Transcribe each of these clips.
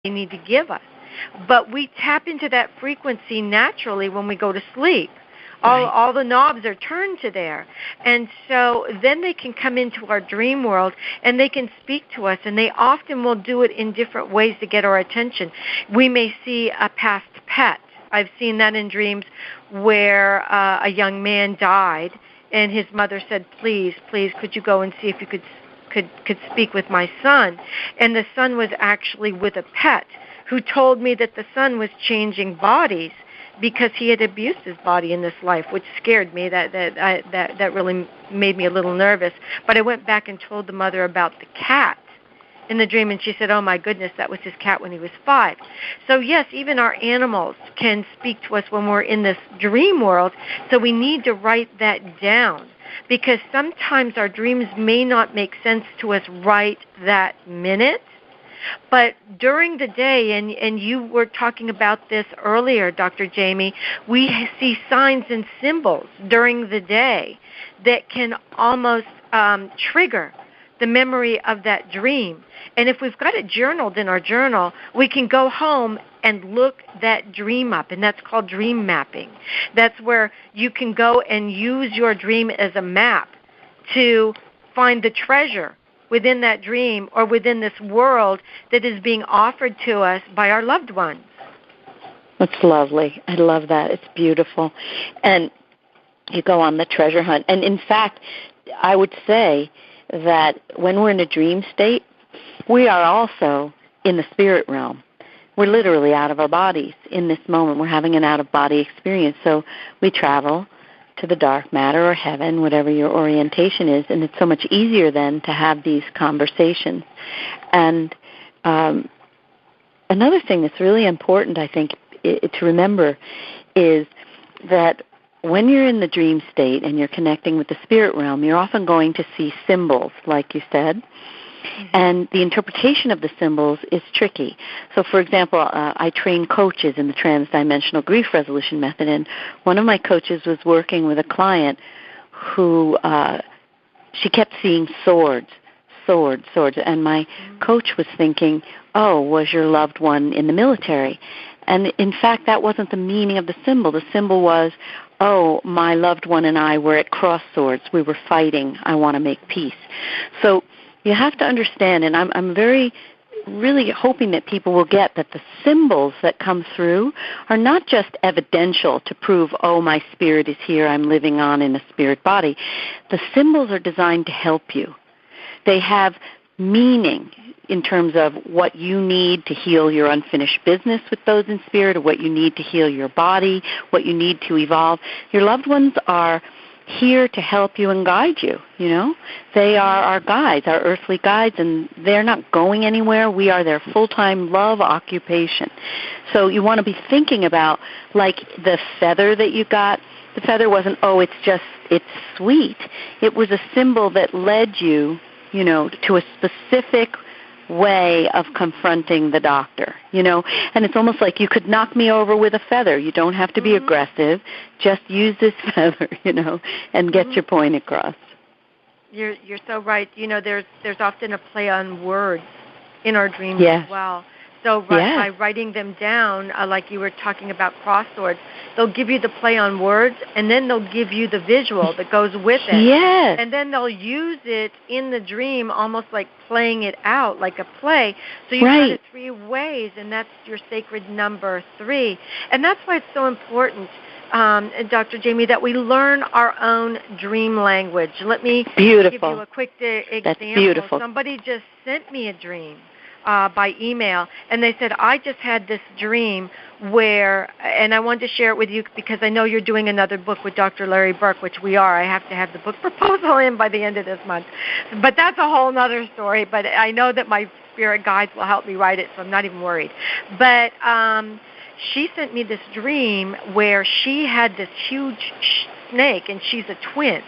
they need to give us. But we tap into that frequency naturally when we go to sleep. All the knobs are turned to there. And so then they can come into our dream world and they can speak to us, and they often will do it in different ways to get our attention. We may see a past pet. I've seen that in dreams where a young man died and his mother said, please, could you go and see if you could speak with my son? And the son was actually with a pet who told me that the son was changing bodies because he had abused his body in this life, which scared me. That really made me a little nervous. But I went back and told the mother about the cat in the dream, and she said, oh, my goodness, that was his cat when he was 5. So, yes, even our animals can speak to us when we're in this dream world, so we need to write that down, because sometimes our dreams may not make sense to us right that minute. But during the day, and you were talking about this earlier, Dr. Jamie, we see signs and symbols during the day that can almost trigger the memory of that dream. And if we've got it journaled in our journal, we can go home and look that dream up, and that's called dream mapping. That's where you can go and use your dream as a map to find the treasure within that dream or within this world that is being offered to us by our loved ones. That's lovely. I love that. It's beautiful. And you go on the treasure hunt. And in fact, I would say that when we're in a dream state, we are also in the spirit realm. We're literally out of our bodies in this moment. We're having an out-of-body experience. So we travel to the dark matter or heaven, whatever your orientation is, and it's so much easier then to have these conversations. And another thing that's really important, I think, to remember is that when you're in the dream state and you're connecting with the spirit realm, you're often going to see symbols, like you said, and the interpretation of the symbols is tricky. So, for example, I train coaches in the transdimensional grief resolution method, and one of my coaches was working with a client who she kept seeing swords, and my coach was thinking, oh, was your loved one in the military? And in fact, that wasn't the meaning of the symbol. The symbol was, oh, my loved one and I were at cross swords. We were fighting. I want to make peace. So you have to understand, and I'm really hoping that people will get that the symbols that come through are not just evidential to prove, oh, my spirit is here, I'm living on in a spirit body. The symbols are designed to help you. They have meaning in terms of what you need to heal your unfinished business with those in spirit, or what you need to heal your body, what you need to evolve. Your loved ones are here to help you and guide you, you know. They are our guides, our earthly guides, and they're not going anywhere. We are their full-time love occupation. So you want to be thinking about, like, the feather that you got. The feather wasn't, oh, it's sweet. It was a symbol that led you, you know, to a specific way of confronting the doctor, you know. And it's almost like you could knock me over with a feather. You don't have to be aggressive. Just use this feather, you know, and get your point across. You're so right. You know, there's often a play on words in our dreams as well. So by writing them down, like you were talking about cross swords, they'll give you the play on words, and then they'll give you the visual that goes with it. Yes. And then they'll use it in the dream, almost like playing it out, like a play. So you've got it 3 ways, and that's your sacred number 3. And that's why it's so important, Dr. Jamie, that we learn our own dream language. Let me give you a quick example. That's beautiful. Somebody just sent me a dream by email, and they said, I just had this dream where, and I wanted to share it with you because I know you're doing another book with Dr. Larry Burke, which we are. I have to have the book proposal in by the end of this month. But that's a whole other story, but I know that my spirit guides will help me write it, so I'm not even worried. But she sent me this dream where she had this huge snake, and she's a twin.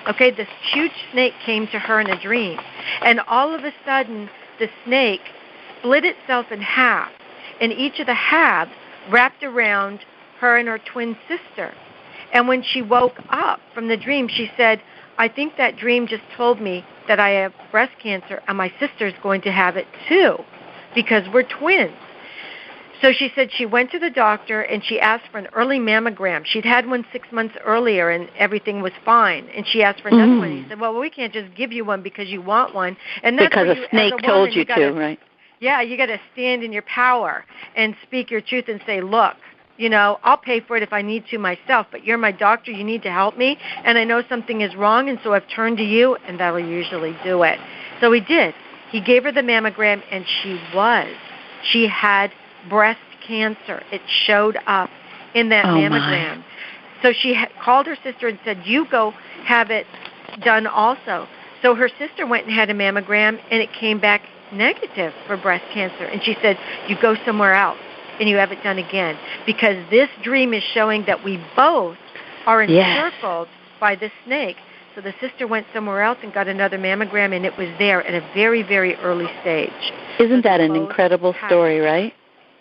Okay, this huge snake came to her in a dream, and all of a sudden, the snake split itself in half, and each of the halves wrapped around her and her twin sister. And when she woke up from the dream, she said, I think that dream just told me that I have breast cancer, and my sister's going to have it too, because we're twins. So she said she went to the doctor and she asked for an early mammogram. She'd had one 6 months earlier and everything was fine. And she asked for another one. He said, well, we can't just give you one because you want one. And that's because a snake told you to, right? Yeah, you got to stand in your power and speak your truth and say, look, I'll pay for it if I need to myself, but you're my doctor. You need to help me. And I know something is wrong, and so I've turned to you, and that'll usually do it. So he did. He gave her the mammogram, and she had breast cancer. It showed up in that mammogram. My. So she called her sister and said, you go have it done also. So her sister went and had a mammogram, and it came back negative for breast cancer. And she said, you go somewhere else, and you have it done again. Because this dream is showing that we both are encircled by this snake. So the sister went somewhere else and got another mammogram, and it was there at a very, very early stage. Isn't that an incredible story, right?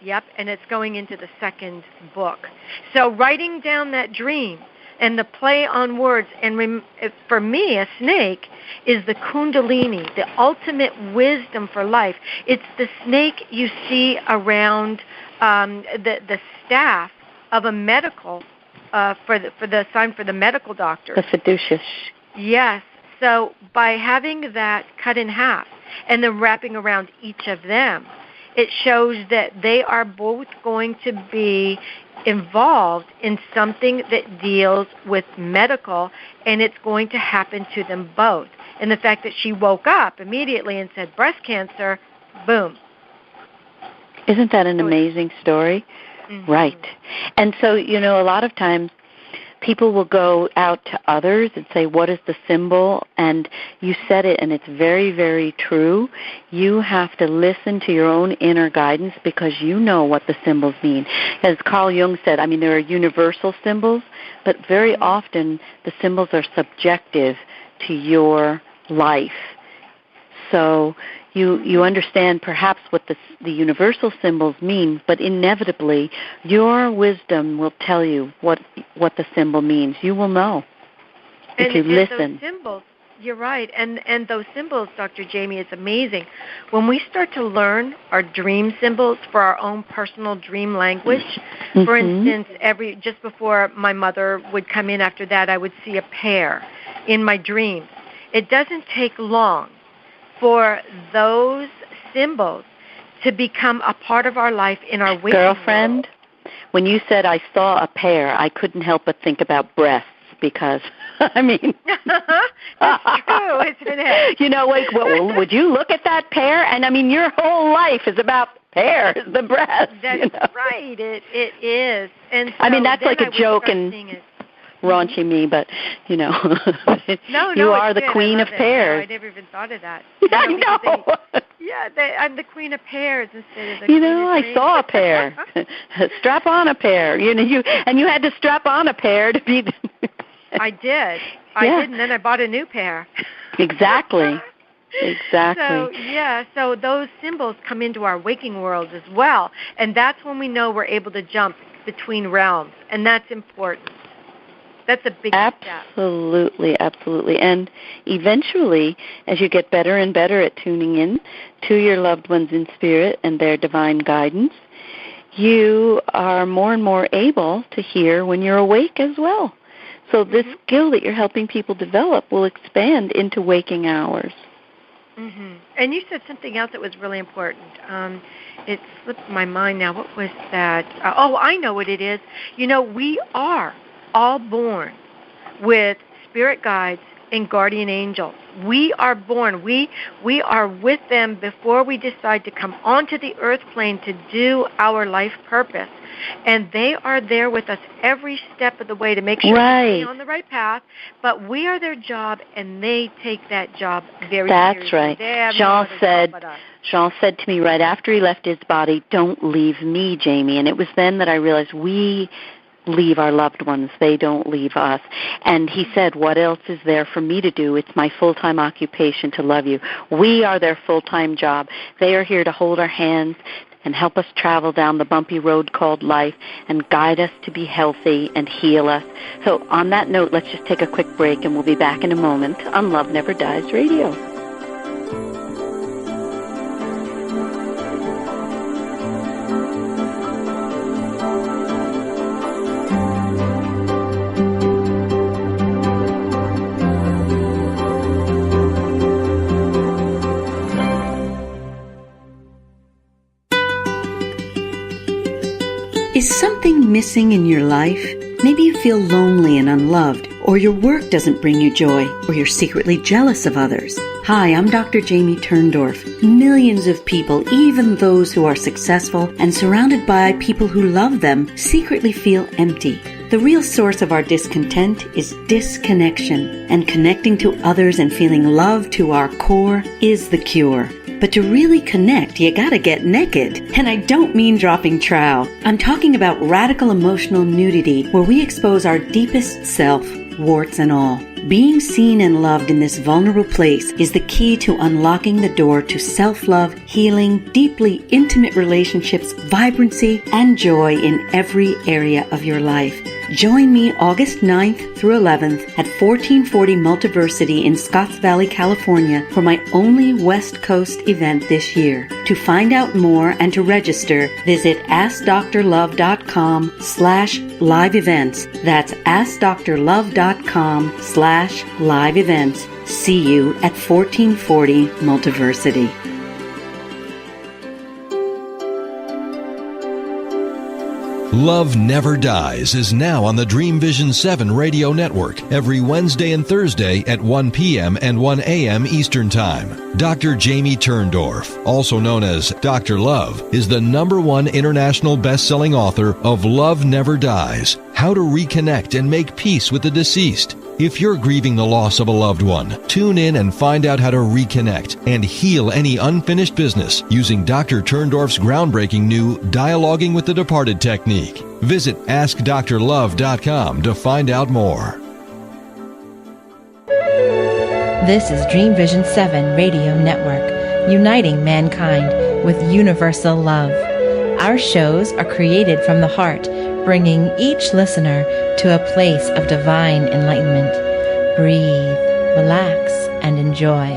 Yep, and it's going into the second book. So writing down that dream and the play on words, and for me, a snake is the kundalini, the ultimate wisdom for life. It's the snake you see around the staff of a medical, for the sign for the medical doctor. The fiducious. Yes. So by having that cut in half and then wrapping around each of them, it shows that they are both going to be involved in something that deals with medical, and it's going to happen to them both. And the fact that she woke up immediately and said breast cancer, boom. Isn't that an amazing story? Mm-hmm. Right. And so, a lot of times people will go out to others and say, what is the symbol? And you said it, and it's very, very true. You have to listen to your own inner guidance because you know what the symbols mean. As Carl Jung said, there are universal symbols, but very often the symbols are subjective to your life. So you understand perhaps what the universal symbols mean, but inevitably your wisdom will tell you what the symbol means. You will know if you listen. Those symbols, you're right, and those symbols, Dr. Jamie, it's amazing. When we start to learn our dream symbols for our own personal dream language, for instance, just before my mother would come in after that, I would see a pear in my dreams. It doesn't take long for those symbols to become a part of our life in our waking Girlfriend, world. When you said I saw a pear, I couldn't help but think about breasts because, It's true, isn't it? Would you look at that pear? And, your whole life is about pears, the breasts. That's right, it is. And so that's like a joke and raunchy me, but, No, you are the queen of pears. No, I never even thought of that. I know. I'm the queen of pears instead of the queen of I saw a pear. Strap on a pear. You had to strap on a pear to be... I did. I did, and then I bought a new pair. Exactly. So those symbols come into our waking world as well, and that's when we know we're able to jump between realms, and that's important. That's a big step. Absolutely. And eventually, as you get better and better at tuning in to your loved ones in spirit and their divine guidance, you are more and more able to hear when you're awake as well. So this skill that you're helping people develop will expand into waking hours. Mm-hmm. And you said something else that was really important. It slipped my mind now. What was that? I know what it is. We are all born with spirit guides and guardian angels. We are born. We are with them before we decide to come onto the earth plane to do our life purpose. And they are there with us every step of the way to make sure we stay on the right path. But we are their job, and they take that job very seriously. That's right. Jean said to me right after he left his body, "Don't leave me, Jamie." And it was then that I realized we leave our loved ones. They don't leave us. And he said, what else is there for me to do? It's my full-time occupation to love you. We are their full-time job. They are here to hold our hands and help us travel down the bumpy road called life and guide us to be healthy and heal us. So on that note, let's just take a quick break, and we'll be back in a moment on Love Never Dies Radio. Is something missing in your life? Maybe you feel lonely and unloved, or your work doesn't bring you joy, or you're secretly jealous of others. Hi, I'm Dr. Jamie Turndorf. Millions of people, even those who are successful and surrounded by people who love them, secretly feel empty. The real source of our discontent is disconnection, and connecting to others and feeling love to our core is the cure. But to really connect, you gotta get naked. And I don't mean dropping trowel. I'm talking about radical emotional nudity, where we expose our deepest self, warts and all. Being seen and loved in this vulnerable place is the key to unlocking the door to self-love, healing, deeply intimate relationships, vibrancy, and joy in every area of your life. Join me August 9th through 11th at 1440 Multiversity in Scotts Valley, California for my only West Coast event this year. To find out more and to register, visit AskDrLove.com/live events. That's AskDrLove.com/live events. See you at 1440 Multiversity. Love Never Dies is now on the Dream Vision 7 radio network every Wednesday and Thursday at 1 p.m. and 1 a.m. Eastern Time. Dr. Jamie Turndorf, also known as Dr. Love, is the #1 international best-selling author of Love Never Dies, How to Reconnect and Make Peace with the Deceased. If you're grieving the loss of a loved one, tune in and find out how to reconnect and heal any unfinished business using Dr. Turndorf's groundbreaking new Dialoguing with the Departed technique. Visit AskDrLove.com to find out more. This is Dream Vision 7 Radio Network, uniting mankind with universal love. Our shows are created from the heart, bringing each listener to a place of divine enlightenment. Breathe, relax, and enjoy.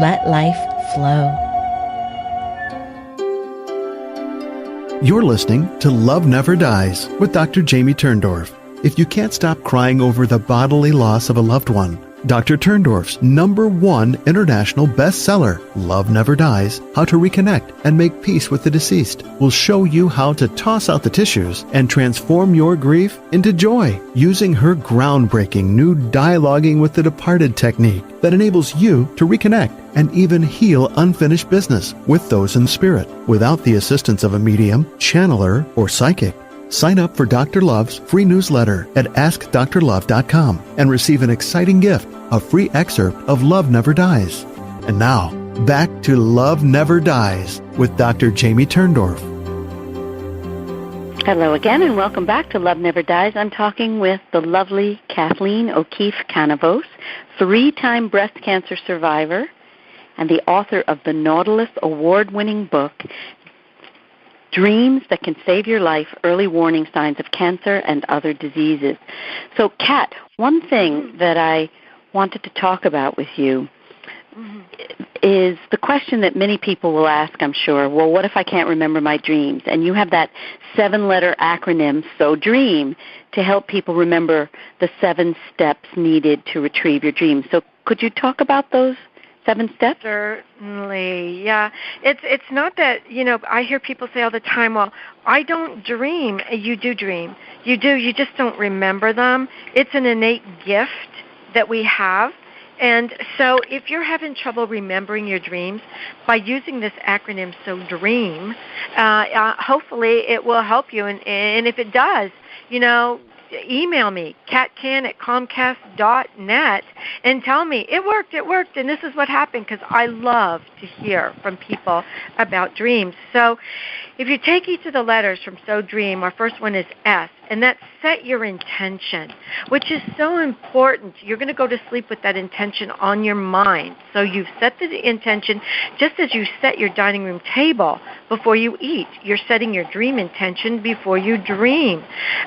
Let life flow. You're listening to Love Never Dies with Dr. Jamie Turndorf. If you can't stop crying over the bodily loss of a loved one, Dr. Turndorf's #1 international bestseller, Love Never Dies, How to Reconnect and Make Peace with the Deceased, will show you how to toss out the tissues and transform your grief into joy using her groundbreaking new Dialoguing with the Departed technique that enables you to reconnect and even heal unfinished business with those in spirit without the assistance of a medium, channeler, or psychic. Sign up for Dr. Love's free newsletter at AskDrLove.com and receive an exciting gift, a free excerpt of Love Never Dies. And now, back to Love Never Dies with Dr. Jamie Turndorf. Hello again, and welcome back to Love Never Dies. I'm talking with the lovely Kathleen O'Keefe-Canavos, 3-time breast cancer survivor and the author of the Nautilus award-winning book, Dreams That Can Save Your Life, Early Warning Signs of Cancer and Other Diseases. So, Kat, one thing that I wanted to talk about with you is the question that many people will ask, I'm sure, well, what if I can't remember my dreams? And you have that 7-letter acronym, So Dream, to help people remember the 7 steps needed to retrieve your dreams. So could you talk about those 7 steps? Certainly, yeah. It's not that, I hear people say all the time, well, I don't dream. You do dream. You do. You just don't remember them. It's an innate gift that we have. And so if you're having trouble remembering your dreams, by using this acronym, So Dream, hopefully it will help you. And if it does, email me, catcan@comcast.net, and tell me, it worked, and this is what happened, because I love to hear from people about dreams. So if you take each of the letters from So Dream, our first one is S, and that's set your intention, which is so important. You're going to go to sleep with that intention on your mind. So you've set the intention just as you set your dining room table before you eat. You're setting your dream intention before you dream.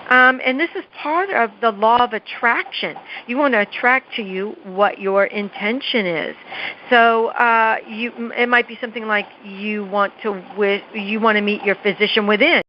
And this is part of the law of attraction. You want to attract to you what your intention is. So it might be something like you want to meet your physician within.